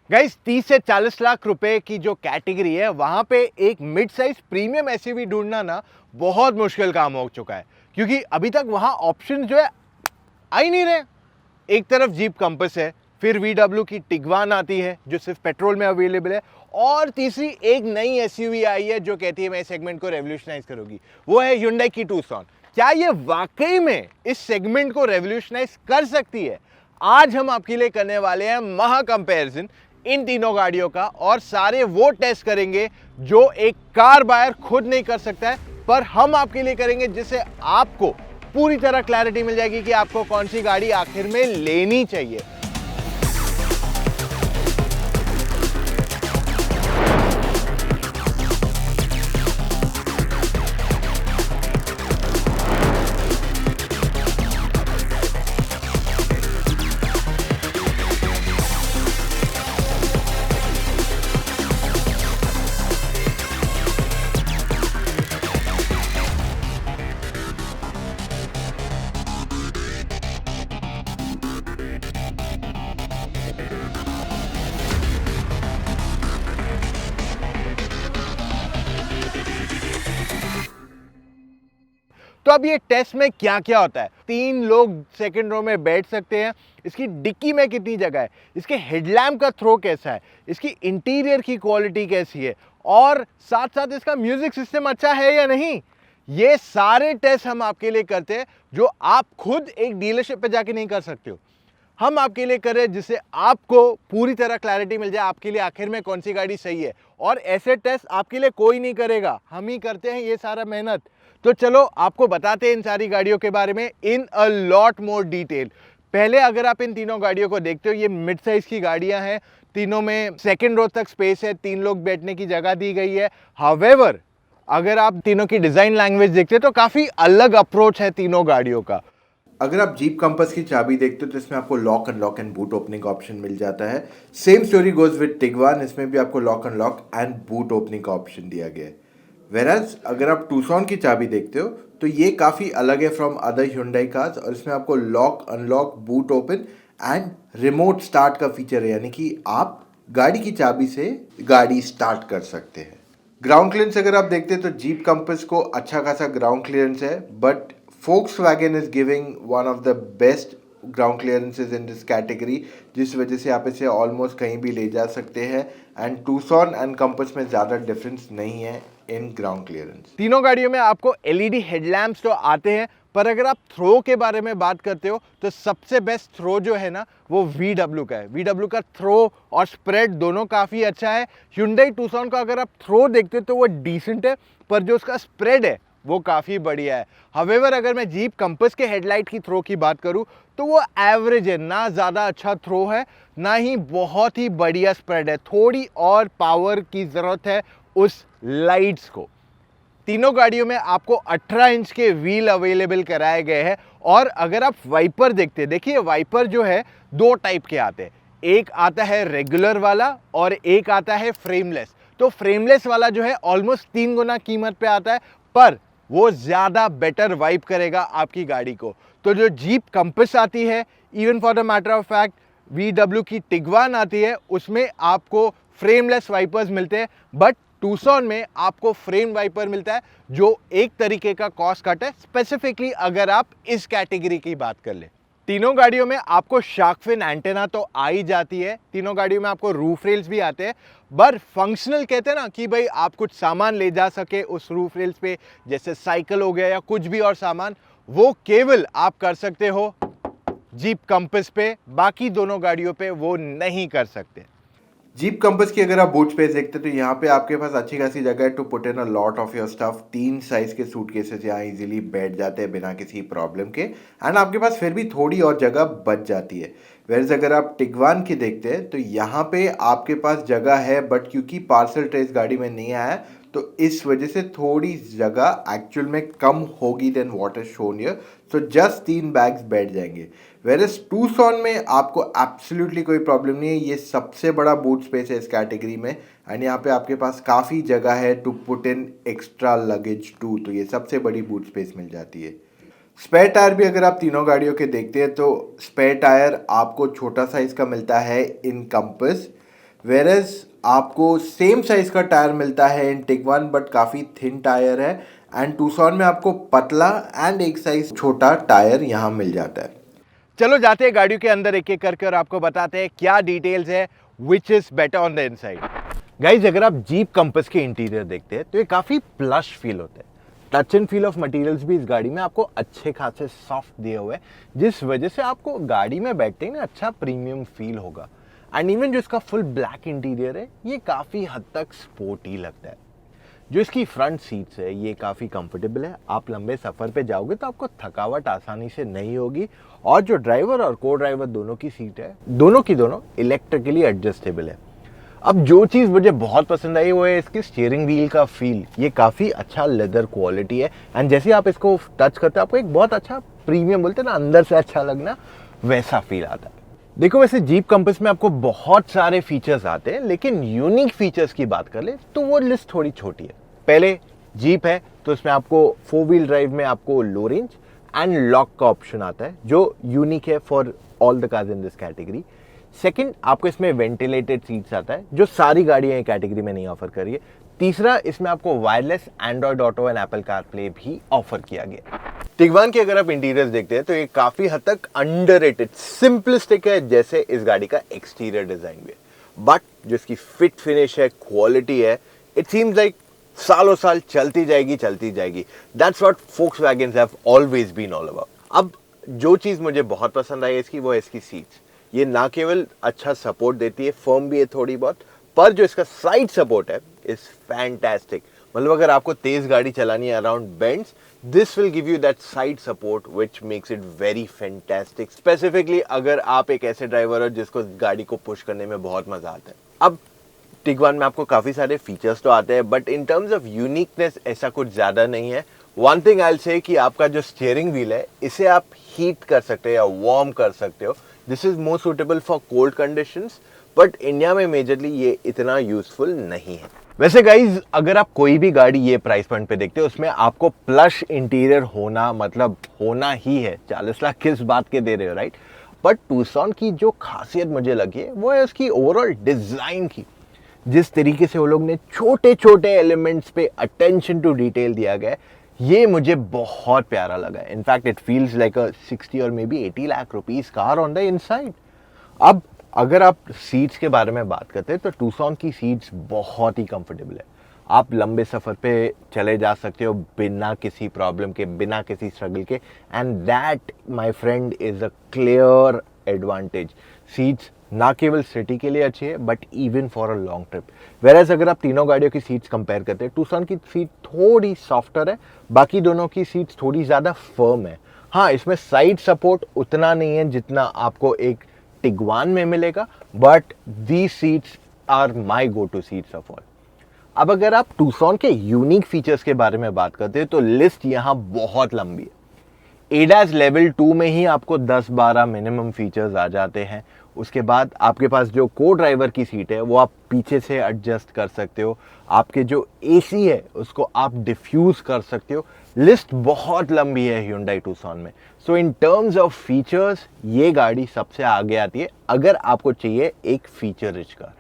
Guys 30 से 40 लाख रुपए की जो कैटेगरी है वहां पे एक मिड साइज प्रीमियम एसयूवी ढूंढना ना बहुत मुश्किल काम हो चुका है, क्योंकि अभी तक वहां ऑप्शन जो है आ ही नहीं रहे। एक तरफ जीप कंपस है, फिर VW की टिगवान आती है जो सिर्फ पेट्रोल में अवेलेबल है, और तीसरी एक नई एसयूवी आई है जो कहती है मैं इस सेगमेंट को रेवोल्यूशनाइज करूंगी, वो है Hyundai की टूसॉन। क्या ये वाकई में इस सेगमेंट को रेवोल्यूशनाइज कर सकती है? आज हम आपके लिए करने वाले हैं महा कंपैरिजन इन तीनों गाड़ियों का, और सारे वो टेस्ट करेंगे जो एक कार बायर खुद नहीं कर सकता है, पर हम आपके लिए करेंगे, जिससे आपको पूरी तरह क्लैरिटी मिल जाएगी कि आपको कौन सी गाड़ी आखिर में लेनी चाहिए। तो अब ये टेस्ट में क्या क्या होता है? 3 लोग सेकंड रो में बैठ सकते हैं, इसकी डिक्की में कितनी जगह है, इसके हेडलैम्प का थ्रो कैसा है, इसकी इंटीरियर की क्वालिटी कैसी है, और साथ साथ इसका म्यूजिक सिस्टम अच्छा है या नहीं। ये सारे टेस्ट हम आपके लिए करते हैं जो आप खुद एक डीलरशिप पे जाके नहीं कर सकते हो। हम आपके लिए कर रहे हैं जिससे आपको पूरी तरह क्लैरिटी मिल जाए आपके लिए आखिर में कौन सी गाड़ी सही है, और ऐसे टेस्ट आपके लिए कोई नहीं करेगा, हम ही करते हैं ये सारा मेहनत। तो चलो आपको बताते हैं इन सारी गाड़ियों के बारे में इन अ लॉट मोर डिटेल। पहले अगर आप इन तीनों गाड़ियों को देखते हो, ये मिड साइज की गाड़ियां हैं, तीनों में सेकंड रो तक स्पेस है, 3 लोग बैठने की जगह दी गई है। हावेवर अगर आप तीनों की डिजाइन लैंग्वेज देखते हो तो काफी अलग अप्रोच है तीनों गाड़ियों का। अगर आप जीप कंपास की चाबी देखते हो तो इसमें आपको lock unlock and boot opening का ऑप्शन मिल जाता है। सेम स्टोरी गोज विद टिगवान, इसमें भी आपको lock unlock and boot opening का ऑप्शन दिया गया है। वेराज अगर आप टूसॉन की चाबी देखते हो तो ये काफ़ी अलग है फ्रॉम अदर Hyundai कार्स, और इसमें आपको lock unlock boot open and remote start का फीचर है, यानी कि आप गाड़ी की चाबी से गाड़ी स्टार्ट कर सकते हैं। ग्राउंड क्लियरेंस अगर आप देखते हैं तो जीप कंपास को अच्छा खासा ग्राउंड क्लियरेंस है, but Volkswagen is giving one of the best ground clearances in this category, जिस वजह से आप इसे ऑलमोस्ट कहीं भी ले जा सकते हैं। एंड टूसॉन एंड कंपास में ज़्यादा डिफरेंस नहीं है इन ग्राउंड क्लियरेंस। तीनों गाड़ियों में आपको एलईडी हेडलैम्प्स तो आते हैं, पर अगर आप थ्रो के बारे में बात करते हो तो सबसे बेस्ट थ्रो जो है ना वो VW का है। VW का थ्रो और स्प्रेड दोनों काफ़ी अच्छा है। Hyundai टूसॉन का अगर आप थ्रो देखते हो तो वो डिसेंट है, पर जो उसका स्प्रेड है वो काफ़ी बढ़िया है। हवेवर अगर मैं जीप कंपास के हेडलाइट की थ्रो की बात करूं तो वो एवरेज है, ना ज़्यादा अच्छा थ्रो है, ना ही बहुत ही बढ़िया स्प्रेड है। थोड़ी और पावर की ज़रूरत है उस लाइट्स को। तीनों गाड़ियों में आपको 18 इंच के व्हील अवेलेबल कराए गए हैं, और अगर आप वाइपर देखते हैं, देखिए वाइपर जो है 2 टाइप के आते हैं, एक आता है रेगुलर वाला और एक आता है फ्रेमलेस। तो फ्रेमलेस वाला जो है ऑलमोस्ट 3 गुना कीमत पे आता है, पर वो ज़्यादा बेटर वाइप करेगा आपकी गाड़ी को। तो जो जीप कंपास आती है, even for the matter of fact VW की टिगवान आती है, उसमें आपको फ्रेमलेस वाइपर्स मिलते हैं, बट टूसॉन में आपको फ्रेम वाइपर मिलता है, जो एक तरीके का कॉस्ट कट है, स्पेसिफिकली अगर आप इस कैटेगरी की बात कर ले। तीनों गाड़ियों में आपको शार्क फिन एंटेना तो आ ही जाती है, तीनों गाड़ियों में आपको रूफ रेल्स भी आते हैं, पर फंक्शनल कहते हैं ना कि भाई आप कुछ सामान ले जा सके उस रूफ रेल्स पे, जैसे साइकिल हो गया या कुछ भी और सामान, वो केवल आप कर सकते हो जीप कंपास पे, बाकी दोनों गाड़ियों पे वो नहीं कर सकते। जीप कंपास की अगर आप बूट स्पेस देखते हैं तो यहाँ पे आपके पास अच्छी खासी जगह है to put in a lot of your stuff. 3 size के सूटकेसेस यहाँ इजीली बैठ जाते हैं बिना किसी प्रॉब्लम के, एंड आपके पास फिर भी थोड़ी और जगह बच जाती है। वेरज अगर आप टिगवान की देखते हैं तो यहाँ पे आपके पास जगह है, बट क्योंकि पार्सल ट्रे इस गाड़ी में नहीं आया है तो इस वजह से थोड़ी जगह एक्चुअल में कम होगी then what is shown here, so just 3 bags बैठ जाएंगे। वेरस टूसॉन में आपको एब्सोल्युटली कोई प्रॉब्लम नहीं है, ये सबसे बड़ा बूट स्पेस है इस कैटेगरी में, एंड यहाँ पे आपके पास काफ़ी जगह है to put in extra luggage too, तो ये सबसे बड़ी बूट स्पेस मिल जाती है। स्पेयर टायर भी अगर आप तीनों गाड़ियों के देखते हैं तो स्पेयर टायर आपको छोटा साइज का मिलता है इन कंपास, वेरएज आपको सेम साइज का टायर मिलता है इन टिगवान बट काफ़ी थिन टायर है, एंड टूसॉन में आपको पतला एंड एक साइज छोटा टायर यहाँ मिल जाता है। चलो जाते हैं गाड़ियों के अंदर एक एक करके और आपको बताते हैं क्या डिटेल्स है which is better on the inside. Guys अगर आप जीप कंपस के इंटीरियर देखते हैं तो ये काफी प्लश फील होता है। Touch and feel of materials भी इस गाड़ी में आपको अच्छे खासे सॉफ्ट दिए हुए हैं, जिस वजह से आपको गाड़ी में बैठते ही ना अच्छा प्रीमियम फील होगा। एंड इवन जो इसका फुल ब्लैक इंटीरियर है ये काफी हद तक स्पोर्टी लगता है। जो इसकी फ्रंट सीट्स है ये काफ़ी कंफर्टेबल है। आप लंबे सफ़र पे जाओगे तो आपको थकावट आसानी से नहीं होगी। और जो ड्राइवर और को ड्राइवर दोनों की सीट है दोनों की दोनों इलेक्ट्रिकली एडजस्टेबल है। अब जो चीज़ मुझे बहुत पसंद आई वो है इसकी स्टीयरिंग व्हील का फील। ये काफ़ी अच्छा लेदर क्वालिटी है एंड जैसे आप इसको टच करते हो आपको एक बहुत अच्छा प्रीमियम बोलते हैं ना अंदर से अच्छा लगना वैसा फील आता है। देखो वैसे जीप कंपस में आपको बहुत सारे फीचर्स आते हैं, लेकिन यूनिक फीचर्स की बात कर ले तो वो लिस्ट थोड़ी छोटी है। पहले जीप है तो इसमें आपको 4 व्हील ड्राइव में आपको लो रेंज एंड लॉक का ऑप्शन आता है जो यूनिक है for all the cars in this category. Second, आपको इसमें वेंटिलेटेड सीट्स आता है जो सारी गाड़ियां ये कैटेगरी में नहीं ऑफर कर रही है। तीसरा, इसमें आपको wireless Android auto and Apple CarPlay भी ऑफर किया गया। टिगवान के अगर आप इंटीरियर्स देखते हैं तो ये काफी हद तक अंडररेटेड सिंपलिस्टिक है जैसे इस गाड़ी का एक्सटीरियर डिजाइन भी है। बट जो इसकी फिट फिनिश है, क्वालिटी है, इट सीम्स लाइक सालों साल चलती जाएगी चलती जाएगी। That's what Volkswagens have always been all about. अब जो चीज मुझे बहुत पसंद आई इसकी वो है इसकी सीट्स। ये ना केवल अच्छा सपोर्ट देती है, फर्म भी है थोड़ी बहुत, पर जो इसका साइड सपोर्ट है इज फैंटास्टिक। मतलब अगर आपको तेज गाड़ी चलानी है around bends, this will give you that side support which makes it very fantastic, specifically अगर आप एक ऐसे ड्राइवर हो जिसको गाड़ी को पुश करने में बहुत मजा आता है। अब टिगवान में आपको काफी सारे फीचर्स तो आते हैं but in terms of uniqueness ऐसा कुछ ज्यादा नहीं है। One thing I will say कि आपका जो स्टीयरिंग व्हील है इसे आप हीट कर सकते हो या वार्म कर सकते हो। This is more suitable for cold conditions, but India में मेजरली ये इतना यूजफुल नहीं है। वैसे गाइज अगर आप कोई भी गाड़ी ये प्राइस पॉइंट पे देखते हो उसमें आपको प्लश इंटीरियर होना मतलब होना ही है। 40 लाख किस बात के दे रहे हो, राइट? बट टूसॉन की जो खासियत मुझे लगी है वो है उसकी ओवरऑल डिजाइन की। जिस तरीके से वो लोग ने छोटे छोटे elements pay attention to detail दिया गया है ये मुझे बहुत प्यारा लगा है। इनफैक्ट इट फील्स लाइक अ 60 और may be 80 lakh rupees car on the inside. अब अगर आप सीट्स के बारे में बात करते हैं तो टूसॉन की सीट्स बहुत ही कंफर्टेबल है। आप लंबे सफ़र पे चले जा सकते हो बिना किसी प्रॉब्लम के, बिना किसी स्ट्रगल के, and that my friend is a clear advantage. Seats ना केवल सिटी के लिए अच्छी है but even for a long trip. Whereas अगर आप तीनों गाड़ियों की सीट्स कंपेयर करते हैं टूसॉन की सीट थोड़ी सॉफ्टर है, बाकी दोनों की सीट्स थोड़ी ज़्यादा फर्म है। हाँ, इसमें साइड सपोर्ट उतना नहीं है जितना आपको एक टिगवान में मिलेगा, but the seats are my go to seats of all. अब अगर आप टूसॉन के यूनिक फीचर्स के बारे में बात करते हैं तो लिस्ट यहाँ बहुत लंबी है। एडास लेवल 2 में ही आपको 10-12 मिनिमम फीचर्स आ जाते हैं। उसके बाद आपके पास जो को ड्राइवर की सीट है वो आप पीछे से एडजस्ट कर सकते हो। आपके जो एसी है उसको आप डिफ्यूज कर सकते हो। लिस्ट बहुत लंबी है Hyundai टूसॉन में। सो इन टर्म्स ऑफ फीचर्स ये गाड़ी सबसे आगे आती है अगर आपको चाहिए एक feature rich car.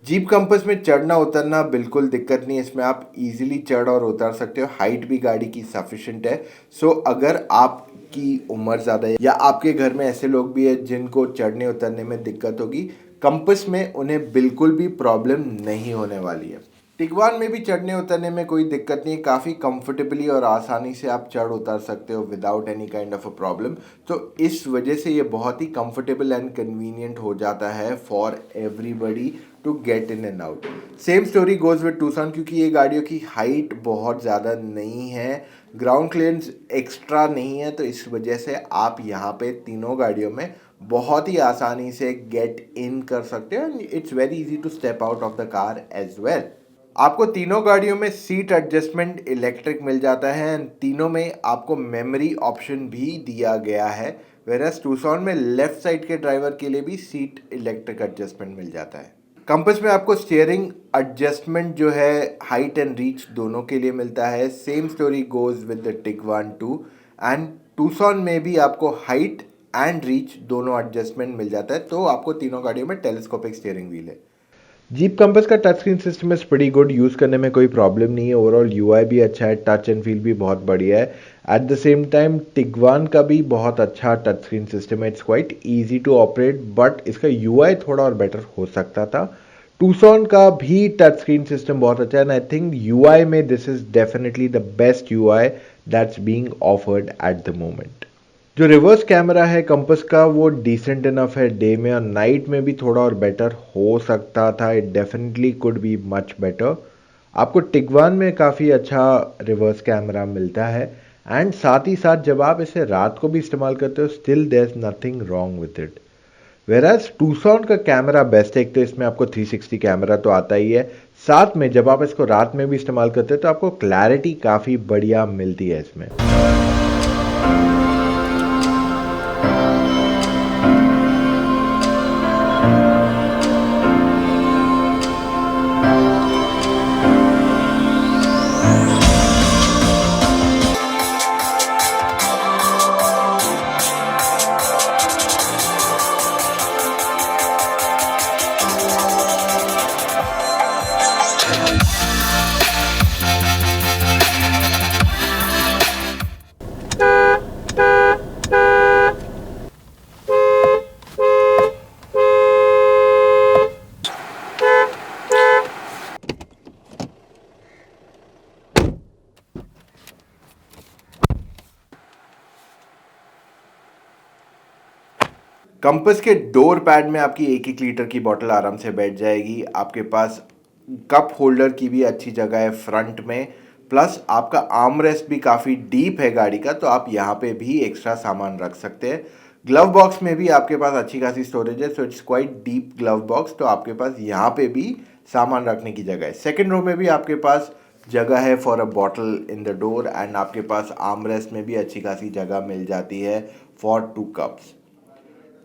Jeep compass में चढ़ना उतरना बिल्कुल दिक्कत नहीं है, इसमें आप इजीली चढ़ और उतर सकते हो। हाइट भी गाड़ी की सफिशिएंट है। सो अगर आपकी उम्र ज़्यादा है या आपके घर में ऐसे लोग भी हैं जिनको चढ़ने उतरने में दिक्कत होगी, कंपस में उन्हें बिल्कुल भी प्रॉब्लम नहीं होने वाली है। टिगवान में भी चढ़ने उतरने में कोई दिक्कत नहीं है, काफ़ी कंफर्टेबली और आसानी से आप चढ़ उतर सकते हो without any kind of a problem. तो इस वजह से ये बहुत ही कंफर्टेबल एंड कन्वीनियंट हो जाता है for everybody to get in and out. Same story goes with Tucson, क्योंकि ये गाड़ियों की हाइट बहुत ज़्यादा नहीं है, ग्राउंड क्लियरेंस एक्स्ट्रा नहीं है, तो इस वजह से आप यहाँ पे तीनों गाड़ियों में बहुत ही आसानी से गेट इन कर सकते हो। It's very easy to step out of the car as well. आपको तीनों गाड़ियों में सीट एडजस्टमेंट इलेक्ट्रिक मिल जाता है एंड तीनों में आपको मेमोरी ऑप्शन भी दिया गया है। वेरएस टूसॉन में लेफ्ट साइड के ड्राइवर के लिए भी सीट इलेक्ट्रिक एडजस्टमेंट मिल जाता है। कंपस में आपको स्टीयरिंग एडजस्टमेंट जो है हाइट एंड रीच दोनों के लिए मिलता है। Same story goes with the Tiguan 2 and Tucson में भी आपको हाइट एंड रीच दोनों एडजस्टमेंट मिल जाता है। तो आपको तीनों गाड़ियों में टेलीस्कोपिक स्टीयरिंग व्हील है। जीप कंपास का touch screen system is pretty good, use करने में कोई प्रॉब्लम नहीं है। ओवरऑल यूआई भी अच्छा है, टच एंड फील भी बहुत बढ़िया है। At the same time Tiguan का भी बहुत अच्छा टच स्क्रीन सिस्टम है, it's quite easy to operate, but इसका यूआई थोड़ा और बेटर हो सकता था। टूसॉन का भी टच स्क्रीन सिस्टम बहुत अच्छा है एंड आई थिंक यूआई में this is definitely the best UI that's being offered at the moment. जो रिवर्स कैमरा है कंपास का वो डिसेंट इनफ है, डे में और नाइट में भी थोड़ा और बेटर हो सकता था, it definitely could be much better. आपको टिगवान में काफ़ी अच्छा रिवर्स कैमरा मिलता है एंड साथ ही साथ जब आप इसे रात को भी इस्तेमाल करते हो still there is nothing wrong with it. Whereas Tucson का कैमरा बेस्ट है, एक तो इसमें आपको 360 कैमरा तो आता ही है, साथ में जब आप इसको रात में भी इस्तेमाल करते हो तो आपको क्लैरिटी काफ़ी बढ़िया मिलती है इसमें। कंपास के डोर पैड में आपकी 1-1 लीटर की बोतल आराम से बैठ जाएगी। आपके पास कप होल्डर की भी अच्छी जगह है फ्रंट में, प्लस आपका आर्म रेस्ट भी काफ़ी डीप है गाड़ी का, तो आप यहाँ पे भी एक्स्ट्रा सामान रख सकते हैं। ग्लव बॉक्स में भी आपके पास अच्छी खासी स्टोरेज है, so it's quite deep glove box, तो आपके पास यहाँ पे भी सामान रखने की जगह है। सेकेंड रो में भी आपके पास जगह है for a bottle in the door and आपके पास आर्म रेस्ट में भी अच्छी खासी जगह मिल जाती है फॉर 2 कप्स।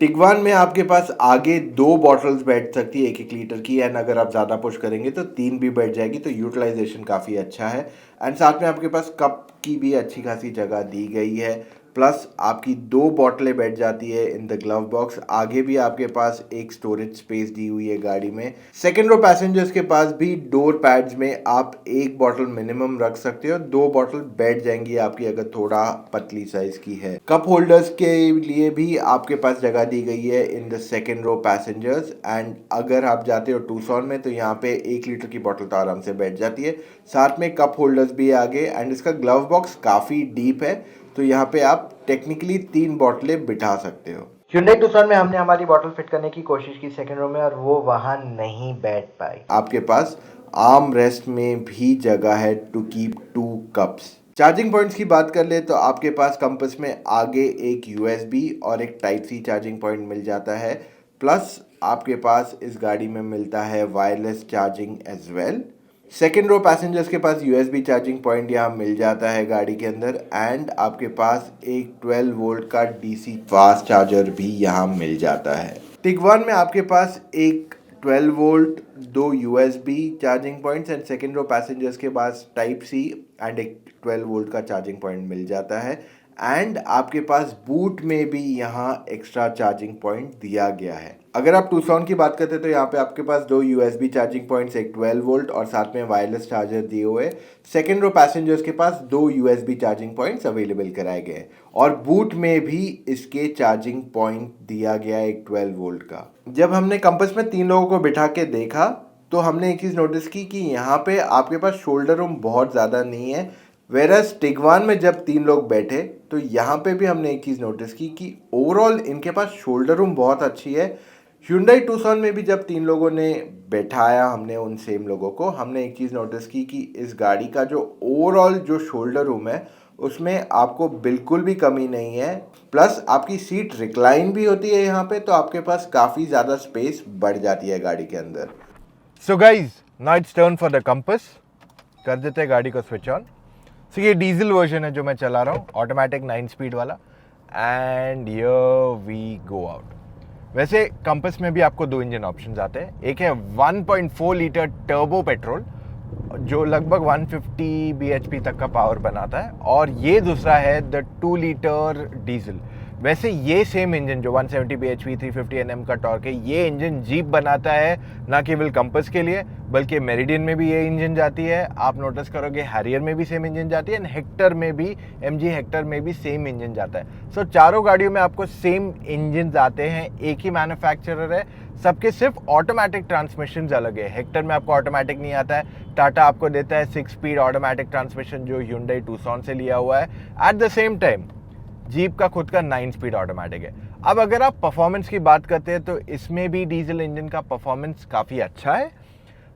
टिगवान में आपके पास आगे 2 बॉटल्स बैठ सकती है 1-1 लीटर की, एंड अगर आप ज़्यादा पुश करेंगे तो 3 भी बैठ जाएगी, तो यूटिलाइजेशन काफ़ी अच्छा है। एंड साथ में आपके पास कप की भी अच्छी खासी जगह दी गई है, प्लस आपकी 2 बॉटलें बैठ जाती है इन द ग्लव बॉक्स। आगे भी आपके पास एक स्टोरेज स्पेस दी हुई है गाड़ी में। सेकेंड रो पैसेंजर्स के पास भी डोर पैड्स में आप 1 बॉटल मिनिमम रख सकते हो, 2 बॉटल बैठ जाएंगी आपकी अगर थोड़ा पतली साइज की है। कप होल्डर्स के लिए भी आपके पास जगह दी गई है in the second row passengers, and अगर आप जाते हो टूसॉन में तो यहाँ पे 1 लीटर की बॉटल तो आराम से बैठ जाती है, साथ में कप होल्डर्स भी आगे, एंड इसका ग्लव बॉक्स काफ़ी डीप है, तो यहाँ पे आप टेक्निकली 3 बॉटलें बिठा सकते हो। Hyundai Tucson में हमने हमारी बॉटल फिट करने की कोशिश की सेकंड रो में और वो वहां नहीं बैठ पाई। आपके पास आर्म रेस्ट में भी जगह है to keep 2 cups. Charging points की बात कर ले तो आपके पास कंपास में आगे एक USB और एक टाइप सी चार्जिंग पॉइंट मिल जाता है, प्लस आपके पास इस गाड़ी में मिलता है wireless charging as well. Second row passengers के पास USB चार्जिंग पॉइंट यहाँ मिल जाता है गाड़ी के अंदर, एंड आपके पास एक 12 वोल्ट का DC फास्ट चार्जर भी यहाँ मिल जाता है। टिगवान में आपके पास एक 12 volt 2 USB charging points and second row passengers के पास टाइप C एंड एक 12 वोल्ट का चार्जिंग पॉइंट मिल जाता है, एंड आपके पास बूट में भी यहाँ एक्स्ट्रा चार्जिंग पॉइंट दिया गया है। अगर आप टूसॉन की बात करते हैं तो यहाँ पे आपके पास 2 USB चार्जिंग पॉइंट्स, एक 12 वोल्ट और साथ में वायरलेस चार्जर दिए हुए। सेकेंड रो पैसेंजर्स के पास 2 USB चार्जिंग पॉइंट्स अवेलेबल कराए गए हैं, और बूट में भी इसके चार्जिंग पॉइंट दिया गया है एक 12 वोल्ट का। जब हमने कंपास में 3 लोगों को बिठा के देखा तो हमने एक चीज़ नोटिस की कि यहाँ पे आपके पास शोल्डर रूम बहुत ज़्यादा नहीं है, वेरस टिगवान में जब 3 लोग बैठे तो यहाँ पे भी हमने एक चीज़ नोटिस की कि ओवरऑल इनके पास शोल्डर रूम बहुत अच्छी है। Hyundai Tucson में भी जब 3 लोगों ने बैठाया हमने उन सेम लोगों को, हमने एक चीज़ नोटिस की कि इस गाड़ी का जो ओवरऑल जो शोल्डर रूम है उसमें आपको बिल्कुल भी कमी नहीं है, प्लस आपकी सीट रिक्लाइन भी होती है यहाँ पे, तो आपके पास काफ़ी ज़्यादा स्पेस बढ़ जाती है गाड़ी के अंदर। So guys now it's turn for the compass. कर देते हैं गाड़ी को स्विच ऑन। सो ये डीजल वर्जन है जो मैं चला रहा हूँ, ऑटोमेटिक 9 स्पीड वाला, and here we go out. वैसे कंपास में भी आपको 2 इंजन ऑप्शंस आते हैं। एक है 1.4 लीटर टर्बो पेट्रोल जो लगभग 150 bhp तक का पावर बनाता है, और ये दूसरा है द 2 लीटर डीजल वैसे ये सेम इंजन जो 170 bhp 350 Nm का टॉर्क है, ये इंजन जीप बनाता है, ना केवल कंपास के लिए बल्कि मेरिडियन में भी ये इंजन जाती है। आप नोटिस करोगे हैरियर में भी सेम इंजन जाती है, एंड हेक्टर में भी, MG हेक्टर में भी सेम इंजन जाता है। सो चारों गाड़ियों में आपको सेम इंजन आते हैं, एक ही मैन्युफैक्चरर है, सबके सिर्फ ऑटोमेटिक ट्रांसमिशन अलग है। हेक्टर में आपको ऑटोमेटिक नहीं आता है, टाटा आपको देता है 6 स्पीड ऑटोमेटिक ट्रांसमिशन जो Hyundai Tucson से लिया हुआ है। At the same time jeep का खुद का 9 स्पीड ऑटोमेटिक है। अब अगर आप परफॉर्मेंस की बात करते हैं तो इसमें भी डीजल इंजन का परफॉर्मेंस काफ़ी अच्छा है।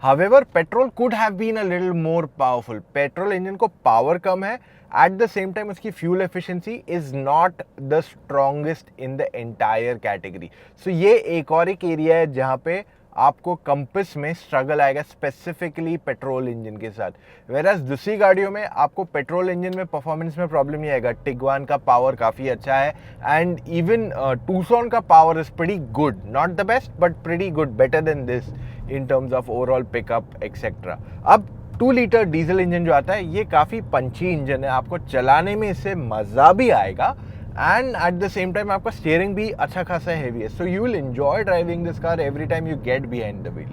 However petrol could have been a little more powerful. Petrol engine को पावर कम है, एट द सेम टाइम उसकी fuel efficiency is not the strongest in the entire category. So ये एक और एक एरिया है जहाँ पे आपको कंपास में स्ट्रगल आएगा, स्पेसिफिकली पेट्रोल इंजन के साथ। वेराज दूसरी गाड़ियों में आपको पेट्रोल इंजन में परफॉर्मेंस में प्रॉब्लम नहीं आएगा। टिगवान का पावर काफ़ी अच्छा है, एंड इवन टूसॉन का power is pretty good, not the best but pretty good, better than this in terms of overall pickup etcetera. अब 2 लीटर डीजल इंजन जो आता है ये काफ़ी पंची इंजन है, आपको चलाने में इससे मज़ा भी आएगा, and at the same time आपका स्टीयरिंग भी अच्छा खासा हैवी है। So you will enjoy driving this car every time you get behind the wheel.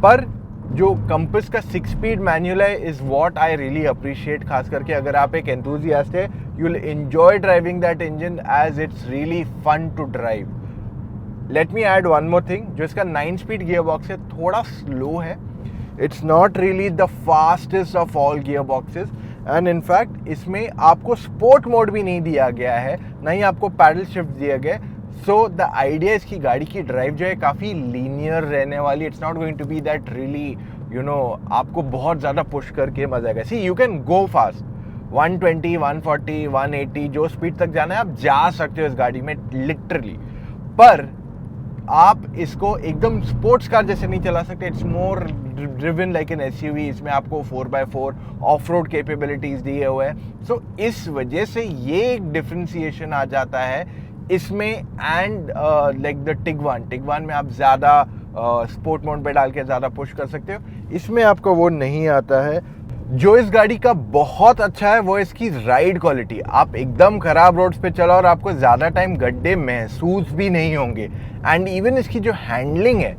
पर जो कंपास का 6 स्पीड मैनुअल है is what I really appreciate, खास करके अगर आप एक एंथुसियास्ट है, you will enjoy driving that engine as it's really fun to drive. Let me add one more thing, जो इसका 9 स्पीड गियर बॉक्स है थोड़ा स्लो है। It's not really the fastest of all gear boxes, and in fact इसमें आपको sport mode भी नहीं दिया गया है, ना ही आपको पैडल शिफ्ट दिया गया। सो द आइडिया इसकी गाड़ी की ड्राइव जो है काफ़ी लीनियर रहने वाली। It's not going to be that really आपको बहुत ज़्यादा पुश करके मजा आएगा। See you can go fast 120 140 180 जो स्पीड तक जाना है आप जा सकते हो इस गाड़ी में लिटरली, पर आप इसको एकदम स्पोर्ट्स कार जैसे नहीं चला सकते। It's more driven like an SUV. इसमें आपको 4x4 ऑफ रोड कैपेबिलिटीज दिए हुए हैं। सो इस वजह से ये एक डिफ्रेंसिएशन आ जाता है इसमें, एंड लाइक द टिगवान में आप ज़्यादा स्पोर्ट मोड पे डाल के ज़्यादा पुश कर सकते हो, इसमें आपको वो नहीं आता है। जो इस गाड़ी का बहुत अच्छा है वो इसकी राइड क्वालिटी। आप एकदम ख़राब रोड्स पे चलो और आपको ज़्यादा टाइम गड्ढे महसूस भी नहीं होंगे, एंड इवन इसकी जो हैंडलिंग है,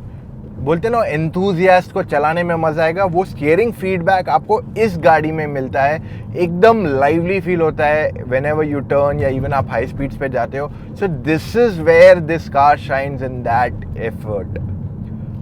बोलते ना एंथुसियास्ट को चलाने में मज़ा आएगा, वो स्टीयरिंग फीडबैक आपको इस गाड़ी में मिलता है। एकदम लाइवली फील होता है व्हेनेवर यू टर्न या इवन आप हाई स्पीड्स पे जाते हो। So this is where this car shines in that effort.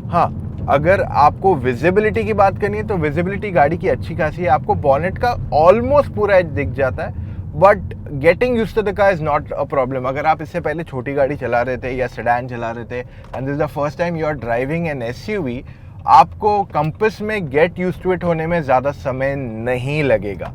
हाँ, अगर आपको विजिबिलिटी की बात करनी है तो विजिबिलिटी गाड़ी की अच्छी खासी है, आपको बॉनेट का ऑलमोस्ट पूरा एज दिख जाता है, but getting used to the car is not a problem. अगर आप इससे पहले छोटी गाड़ी चला रहे थे या सेडान चला रहे थे and this is the first time you are driving an SUV, आपको कंपास में गेट यूज्ड टू इट होने में ज़्यादा समय नहीं लगेगा।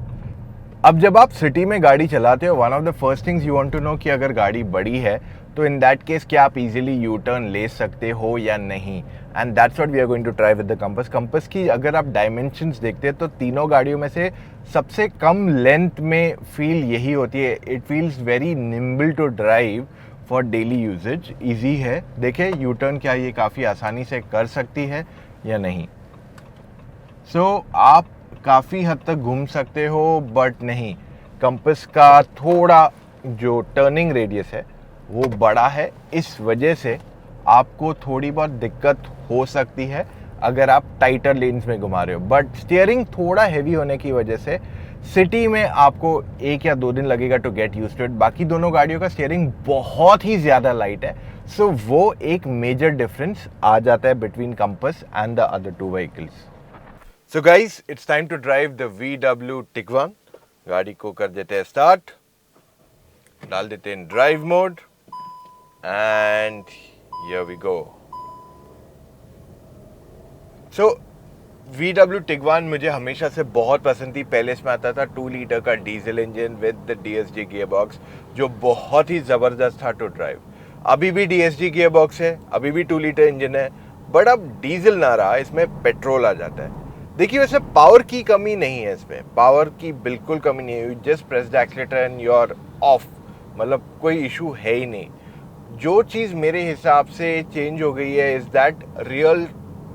अब जब आप सिटी में गाड़ी चलाते हो, one of the first things you want to know कि अगर गाड़ी बड़ी है तो इन दैट केस क्या आप इजीली यू टर्न ले सकते हो या नहीं, and that's what we are going to try with the Compass. Compass की अगर आप डायमेंशंस देखते हैं तो तीनों गाड़ियों में से सबसे कम लेंथ में फील यही होती है। It feels very nimble to drive for daily usage, easy है। देखें यू टर्न क्या ये काफ़ी आसानी से कर सकती है या नहीं। सो आप काफ़ी हद तक घूम सकते हो, बट नहीं, कंपास का थोड़ा जो टर्निंग रेडियस है वो बड़ा है, इस वजह से आपको थोड़ी बहुत दिक्कत हो सकती है अगर आप टाइटर लेन्स में घुमा रहे हो। बट स्टीयरिंग थोड़ा हैवी होने की वजह से सिटी में आपको 1 या 2 दिन लगेगा to get used to it. बाकी दोनों गाड़ियों का स्टीयरिंग बहुत ही ज़्यादा लाइट है, सो वो एक मेजर डिफरेंस आ जाता है between Compass and the other 2 vehicles. So guys, it's time to drive the VW Tiguan. गाड़ी को कर देते हैं स्टार्ट, डाल देते हैं drive mode, and here we go. So VW Tiguan मुझे हमेशा से बहुत पसंद थी। पहले इसमें आता था 2 लीटर का diesel engine with the DSG gear box, जो बहुत ही ज़बरदस्त था टू ड्राइव। अभी भी DSG गियर बॉक्स है, अभी भी 2 लीटर इंजन है, बट अब डीजल ना रहा, इसमें पेट्रोल आ जाता है। देखिए वैसे पावर की कमी नहीं है इसमें, पावर की बिल्कुल कमी नहीं है। You just press the accelerator and you are off, मतलब कोई इशू है ही नहीं। जो चीज़ मेरे हिसाब से चेंज हो गई है इज़ दैट रियल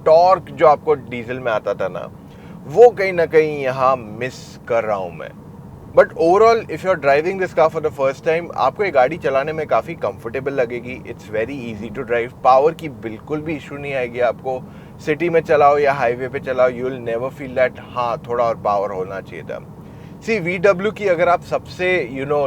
टॉर्क जो आपको डीजल में आता था ना, वो कहीं ना कहीं यहाँ मिस कर रहा हूँ मैं। But overall if you are driving this car for the first time, आपको ये गाड़ी चलाने में काफ़ी कंफर्टेबल लगेगी. It's very easy to drive. Power की बिल्कुल भी इशू नहीं आएगी आपको. सिटी में चलाओ या हाईवे पे चलाओ, you will never feel that हाँ थोड़ा और पावर होना चाहिए था. सी VW की अगर आप सबसे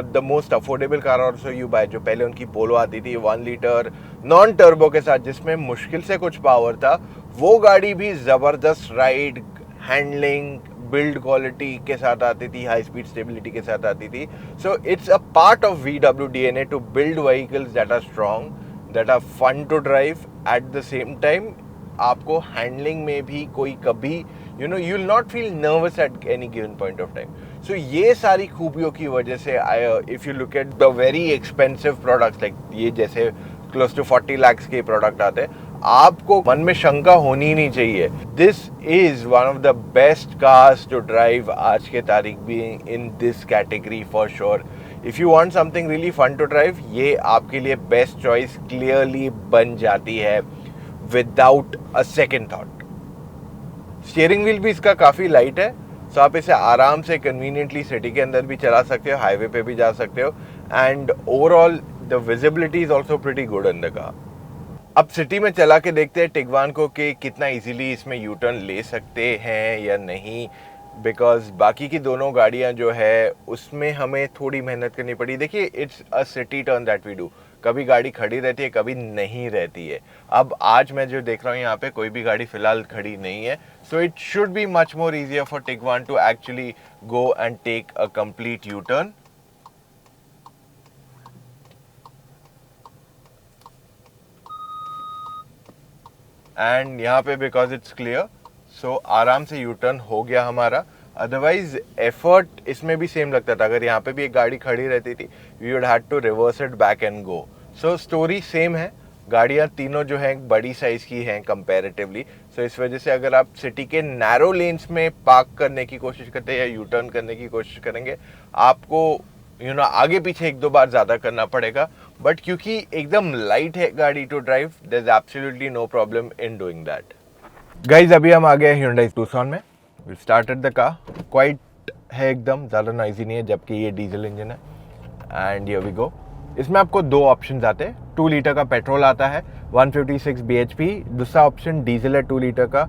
the most affordable car also you buy, जो पहले उनकी पोलो आती थी 1 लीटर नॉन टर्बो के साथ जिसमें मुश्किल से कुछ पावर था, वो गाड़ी भी ज़बरदस्त राइड, हैंडलिंग, बिल्ड क्वालिटी के साथ आती थी, हाई स्पीड स्टेबिलिटी के साथ आती थी. So it's a part of VW DNA to build vehicles that are strong, that are fun to drive. At the same time आपको हैंडलिंग में भी कोई कभी you will not feel nervous at any given point of time. So ये सारी खूबियों की वजह से if you look at the very expensive products like ये जैसे क्लोज टू 40 lakhs के प्रोडक्ट आते हैं, आपको मन में शंका होनी ही नहीं चाहिए. This is one of the best cars to drive आज के तारीख भी in this category for sure. If you want something really fun to drive, ये आपके लिए बेस्ट चॉइस क्लियरली बन जाती है without a second thought. Steering wheel भी इसका काफ़ी लाइट है, सो आप इसे आराम से कन्वीनियंटली सिटी के अंदर भी चला सकते हो, हाईवे पे भी जा सकते हो. And overall the visibility is also pretty good in the car. अब सिटी में चला के देखते हैं टिगवान को कि कितना इजीली इसमें यू टर्न ले सकते हैं या नहीं, बिकॉज बाकी की दोनों गाड़ियां जो है उसमें हमें थोड़ी मेहनत करनी पड़ी. देखिए it's a city turn that we do. कभी गाड़ी खड़ी रहती है, कभी नहीं रहती है. अब आज मैं जो देख रहा हूँ यहाँ पे कोई भी गाड़ी फिलहाल खड़ी नहीं है, so it should be much more easier for Tiguan to actually go and take a complete U turn. And यहाँ पे बिकॉज इट्स क्लियर, सो आराम से यू टर्न हो गया हमारा. अदरवाइज एफर्ट इसमें भी सेम लगता था. अगर यहाँ पे भी एक गाड़ी खड़ी रहती थी, we would had to reverse it back and go. So story same है. गाड़ियाँ तीनों जो हैं बड़ी साइज़ की हैं कंपैरेटिवली, सो इस वजह से अगर आप सिटी के नैरो लेन्स में पार्क करने की कोशिश करते हैं या यू टर्न करने की कोशिश करेंगे, आपको आगे पीछे एक दो बार ज़्यादा करना पड़ेगा. बट क्योंकि एकदम लाइट है गाड़ी to drive, there is absolutely no problem in doing that. Guys अभी हम आ गए Hyundai Tucson में. We started the car. Quiet है एकदम, ज़्यादा नॉइजी नहीं है, जबकि ये डीजल इंजन है. And here we go. इसमें आपको दो ऑप्शंस आते हैं. 2 लीटर का पेट्रोल आता है 156 bhp. दूसरा ऑप्शन डीजल है 2 लीटर का.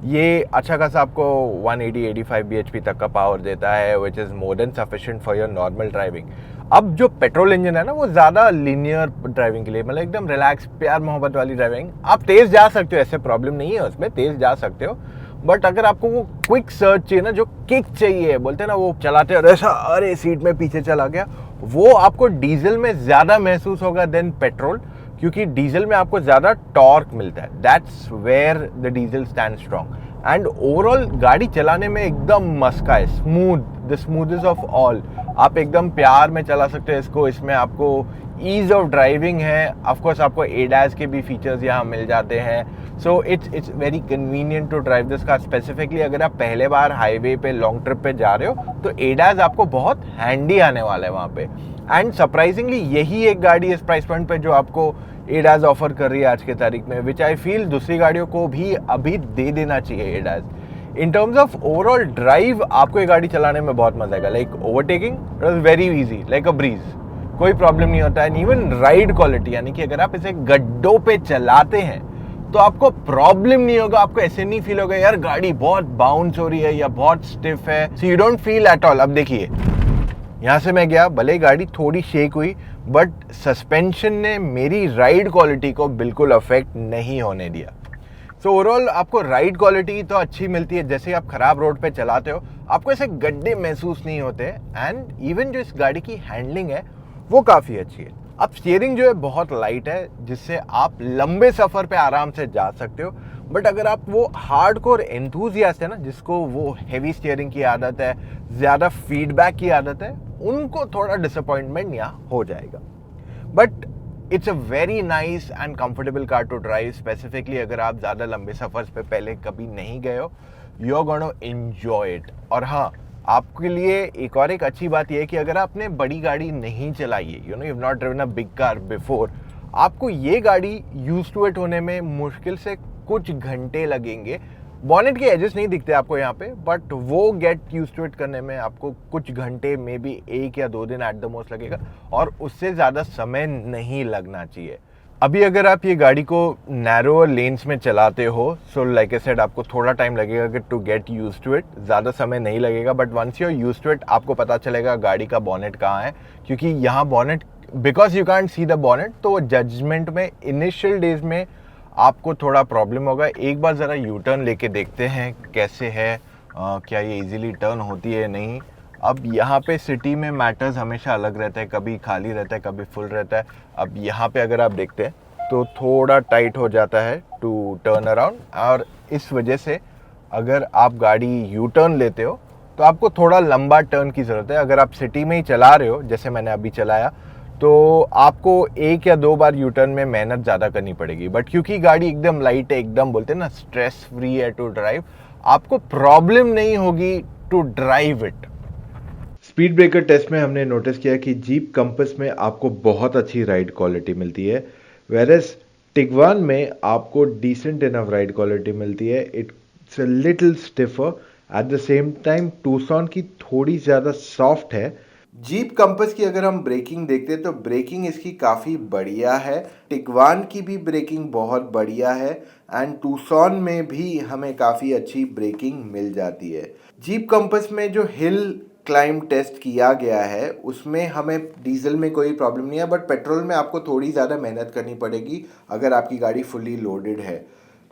ये अच्छा खासा आपको 180-85 bhp तक का पावर देता है, which is more than sufficient for your normal driving. अब जो पेट्रोल इंजन है ना, वो ज़्यादा लीनियर ड्राइविंग के लिए, मतलब एकदम रिलैक्स प्यार मोहब्बत वाली ड्राइविंग. आप तेज़ जा सकते हो, ऐसे प्रॉब्लम नहीं है उसमें, तेज़ जा सकते हो. बट अगर आपको वो क्विक सर्च चाहिए ना, जो किक चाहिए, बोलते हैं ना वो चलाते और ऐसा अरे सीट में पीछे चला गया, वो आपको डीजल में ज़्यादा महसूस होगा देन पेट्रोल, क्योंकि डीजल में आपको ज़्यादा टॉर्क मिलता है. That's where the diesel stand strong. And overall गाड़ी चलाने में एकदम मस्का है, smooth, the smoothest of all. आप एकदम प्यार में चला सकते हो इसको. इसमें आपको ईज ऑफ ड्राइविंग है. ऑफकोर्स आपको ADAS के भी फीचर्स यहाँ मिल जाते हैं. So it's very convenient to drive this car. Specifically अगर आप पहले बार हाईवे पे लॉन्ग ट्रिप पे जा रहे हो, तो ADAS आपको बहुत हैंडी आने वाला है वहाँ पे. एंड सरप्राइजिंगली यही एक गाड़ी इस प्राइस पॉइंट पे जो आपको ADAS ऑफर कर रही है आज के तारीख में, विच आई फील दूसरी गाड़ियों को भी अभी दे देना चाहिए ADAS. In terms of overall drive आपको ये गाड़ी चलाने में बहुत मजा आएगा. Like overtaking is very easy, like a breeze, कोई प्रॉब्लम नहीं होता है. इवन राइड क्वालिटी, यानी कि अगर आप इसे गड्ढों पे चलाते हैं तो आपको प्रॉब्लम नहीं होगा. आपको ऐसे नहीं फील होगा यार गाड़ी बहुत बाउंस हो रही है या बहुत स्टिफ है. So you don't feel at all. अब देखिए यहाँ से मैं गया, भले ही गाड़ी थोड़ी शेक हुई, बट सस्पेंशन ने मेरी राइड क्वालिटी को बिल्कुल अफेक्ट नहीं होने दिया. सो ओवरऑल आपको राइड क्वालिटी तो अच्छी मिलती है. जैसे आप खराब रोड पे चलाते हो, आपको ऐसे गड्ढे महसूस नहीं होते. एंड इवन जो इस गाड़ी की हैंडलिंग है वो काफ़ी अच्छी है. अब स्टीयरिंग जो है बहुत लाइट है, जिससे आप लंबे सफ़र पे आराम से जा सकते हो. बट अगर आप वो हार्डकोर एंथुसियास्ट है ना, जिसको वो हेवी स्टीयरिंग की आदत है, ज़्यादा फीडबैक की आदत है, उनको थोड़ा डिसअपॉइंटमेंट यहाँ हो जाएगा. But it's a very nice and comfortable car to drive. Specifically अगर आप ज़्यादा लंबे सफ़र पे पहले कभी नहीं गए हो, you are gonna enjoy it. और हाँ, आपके लिए एक और एक अच्छी बात यह है कि अगर आपने बड़ी गाड़ी नहीं चलाई है, you have not driven a big car before, आपको ये गाड़ी यूज टू इट होने में मुश्किल से कुछ घंटे लगेंगे. बॉनेट के एजेस नहीं दिखते आपको यहाँ पे, बट वो गेट यूज टू इट करने में आपको कुछ घंटे मे बी 1 या 2 दिन एट द मोस्ट लगेगा, और उससे ज़्यादा समय नहीं लगना चाहिए। अभी अगर आप ये गाड़ी को नैरोअर लेन्स में चलाते हो, सो लाइक आई सेड आपको थोड़ा टाइम लगेगा to get use to it, ज़्यादा समय नहीं लगेगा, but once you are use to it आपको पता चलेगा गाड़ी का बॉनेट कहाँ है, क्योंकि यहाँ bonnet, because you can't see the bonnet, तो जजमेंट में इनिशियल डेज में आपको थोड़ा प्रॉब्लम होगा। एक बार ज़रा यू टर्न लेके देखते हैं कैसे है, क्या ये इजीली टर्न होती है नहीं। अब यहाँ पे सिटी में मैटर्स हमेशा अलग रहता है, कभी खाली रहता है कभी फुल रहता है। अब यहाँ पे अगर आप देखते हैं तो थोड़ा टाइट हो जाता है टू टर्न अराउंड, और इस वजह से अगर आप गाड़ी यू टर्न लेते हो तो आपको थोड़ा लंबा टर्न की ज़रूरत है। अगर आप सिटी में ही चला रहे हो जैसे मैंने अभी चलाया, तो आपको 1 या 2 बार यू टर्न में मेहनत ज़्यादा करनी पड़ेगी, बट क्योंकि गाड़ी एकदम लाइट है, एकदम बोलते हैं ना स्ट्रेस फ्री है टू ड्राइव, आपको प्रॉब्लम नहीं होगी to drive it. Speed breaker test में हमने नोटिस किया कि जीप कंपस में आपको बहुत अच्छी राइड क्वालिटी मिलती है, वेरएस टिगवान में आपको डिसेंट इनफ राइड क्वालिटी मिलती है। It's a little stiffer, eight the same time Tucson की थोड़ी ज़्यादा सॉफ्ट है। जीप कंपस की अगर हम ब्रेकिंग देखते हैं तो ब्रेकिंग इसकी काफ़ी बढ़िया है, टिगवान की भी ब्रेकिंग बहुत बढ़िया है, एंड टूसॉन में भी हमें काफ़ी अच्छी ब्रेकिंग मिल जाती है। जीप कंपस में जो हिल क्लाइंब टेस्ट किया गया है उसमें हमें डीजल में कोई प्रॉब्लम नहीं है, बट पेट्रोल में आपको थोड़ी ज़्यादा मेहनत करनी पड़ेगी अगर आपकी गाड़ी फुली लोडेड है।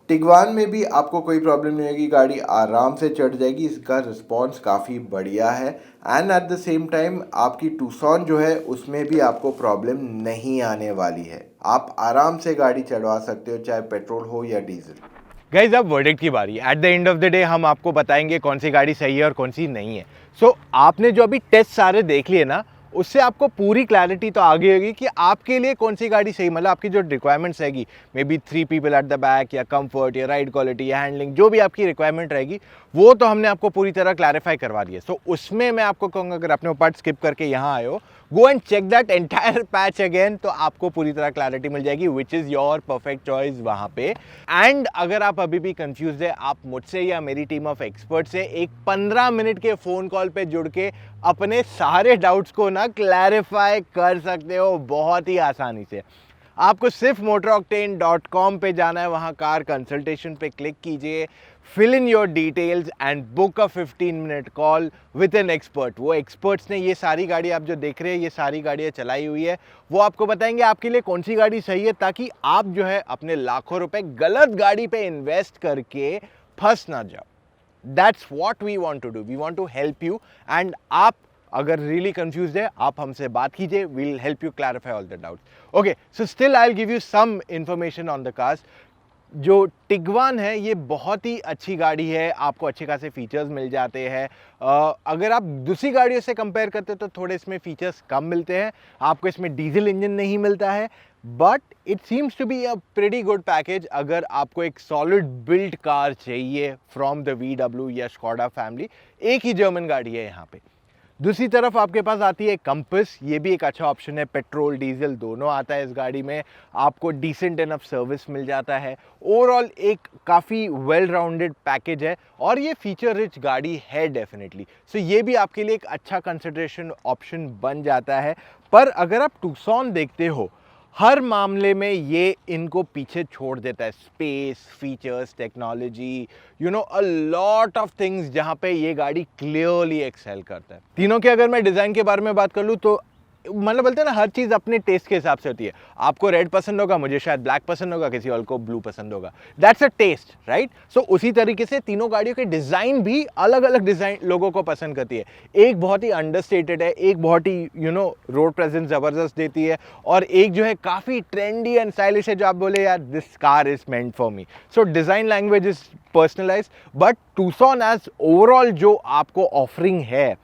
टिगवान में भी आपको कोई प्रॉब्लम नहीं होगी, गाड़ी आराम से चढ़ जाएगी, इसका रिस्पॉन्स काफ़ी बढ़िया है, and at the same time आपकी टूसॉन जो है उसमें भी आपको प्रॉब्लम नहीं आने वाली है। आप आराम से गाड़ी चढ़वा सकते हो चाहे पेट्रोल हो या डीजल। गाइज अब वर्डिक्ट की बारी। At the end of the day हम आपको बताएंगे कौन सी गाड़ी सही है और कौन सी नहीं है। सो आपने जो अभी टेस्ट सारे देख लिए ना, उससे आपको पूरी क्लैरिटी तो आ गई होगी कि आपके लिए कौन सी गाड़ी सही, मतलब आपकी जो रिक्वायरमेंट्स रहेगी, may be 3 people at the back, या कंफर्ट, या राइड क्वालिटी, या हैंडलिंग, जो भी आपकी रिक्वायरमेंट रहेगी वो तो हमने आपको पूरी तरह क्लैरिफाई करवा दिया। सो उसमें मैं आपको कहूँगा अगर आपने वो पार्ट स्किप करके यहाँ आए हो, go and check that entire patch again, तो आपको पूरी तरह क्लैरिटी मिल जाएगी which is your perfect choice वहाँ पे। एंड अगर आप अभी भी कंफ्यूज है, आप मुझसे या मेरी टीम ऑफ एक्सपर्ट से एक 15 मिनट के फ़ोन कॉल पे जुड़ के अपने सारे डाउट्स को ना क्लैरिफाई कर सकते हो बहुत ही आसानी से। आपको सिर्फ motoroctane.com पे जाना है, वहाँ कार कंसल्टेशन पे क्लिक कीजिए, fill in your details and book a 15 minute call with an expert. वो एक्सपर्ट्स ने ये सारी गाड़ी आप जो देख रहे हैं, ये सारी गाड़ियाँ चलाई हुई है, वो आपको बताएंगे आपके लिए कौन सी गाड़ी सही है, ताकि आप जो है अपने लाखों रुपए गलत गाड़ी पे इन्वेस्ट करके फंस ना जाओ। That's what we want to do. We want to help you, and आप अगर really confused है, आप हमसे बात कीजिए, we'll help you clarify all the doubts. Okay, so still I'll give you some information on the cars. जो टिगवान है ये बहुत ही अच्छी गाड़ी है, आपको अच्छे खासे फीचर्स मिल जाते हैं। अगर आप दूसरी गाड़ियों से कंपेयर करते हो तो थोड़े इसमें फीचर्स कम मिलते हैं, आपको इसमें डीजल इंजन नहीं मिलता है, but it seems to be a pretty good package अगर आपको एक सॉलिड बिल्ट कार चाहिए फ्रॉम द VW या स्कोडा फैमिली। एक ही जर्मन गाड़ी है यहाँ पे। दूसरी तरफ आपके पास आती है कंपस, ये भी एक अच्छा ऑप्शन है, पेट्रोल डीजल दोनों आता है इस गाड़ी में, आपको डिसेंट इनफ सर्विस मिल जाता है। ओवरऑल एक काफ़ी वेल राउंडेड पैकेज है और ये फीचर रिच गाड़ी है डेफिनेटली। सो ये भी आपके लिए एक अच्छा कंसिडरेशन ऑप्शन बन जाता है। पर अगर आप टूसॉन देखते हो, हर मामले में ये इनको पीछे छोड़ देता है। Space, features, technology, you know a lot of things जहाँ पे ये गाड़ी क्लियरली एक्सेल करता है। तीनों के अगर मैं डिज़ाइन के बारे में बात कर लूँ तो मतलब बोलते हैं ना, हर चीज़ अपने टेस्ट के हिसाब से होती है। आपको रेड पसंद होगा, मुझे शायद ब्लैक पसंद होगा, किसी और को ब्लू पसंद होगा। That's a taste, right? So उसी तरीके से तीनों गाड़ियों के डिज़ाइन भी अलग अलग डिज़ाइन लोगों को पसंद करती है। एक बहुत ही अंडरस्टेटेड है, एक बहुत ही रोड प्रेजेंस ज़बरदस्त देती है, और एक जो है काफ़ी ट्रेंडी एंड स्टाइलिश है, जो आप बोले यार this car is meant for me. So design language is personalized, but Tucson as overall जो आपको ऑफरिंग है,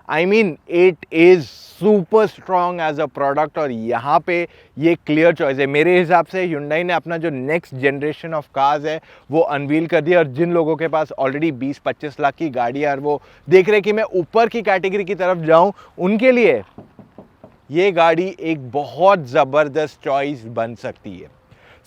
I mean it is super strong as a product, और यहाँ पे ये क्लियर चॉइस है। मेरे हिसाब से Hyundai ने अपना जो नेक्स्ट जनरेशन ऑफ कार्स है वो अनवील कर दिया, और जिन लोगों के पास ऑलरेडी 20-25 लाख की गाड़ी है और वो देख रहे कि मैं ऊपर की कैटेगरी की तरफ जाऊँ, उनके लिए ये गाड़ी एक बहुत ज़बरदस्त चॉइस बन सकती है।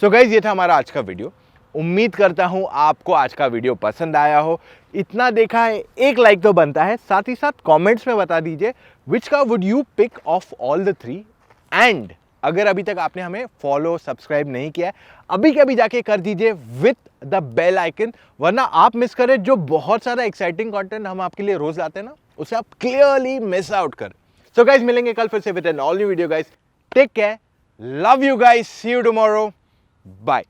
सो गाइज, ये था हमारा आज का वीडियो। उम्मीद करता हूं आपको आज का वीडियो पसंद आया हो। इतना देखा है, एक लाइक तो बनता है। साथ ही साथ कमेंट्स में बता दीजिए which car would you pick of all the 3। And अगर अभी तक आपने हमें फॉलो सब्सक्राइब नहीं किया है, अभी के अभी जाके कर दीजिए विथ द बेल आइकन, वरना आप मिस करें जो बहुत सारा एक्साइटिंग कंटेंट हम आपके लिए रोज लाते हैं ना, उसे आप क्लियरली मिस आउट करें। सो गाइस, मिलेंगे कल फिर से with an all new video. Guys take care, love you guys, see you tomorrow, bye.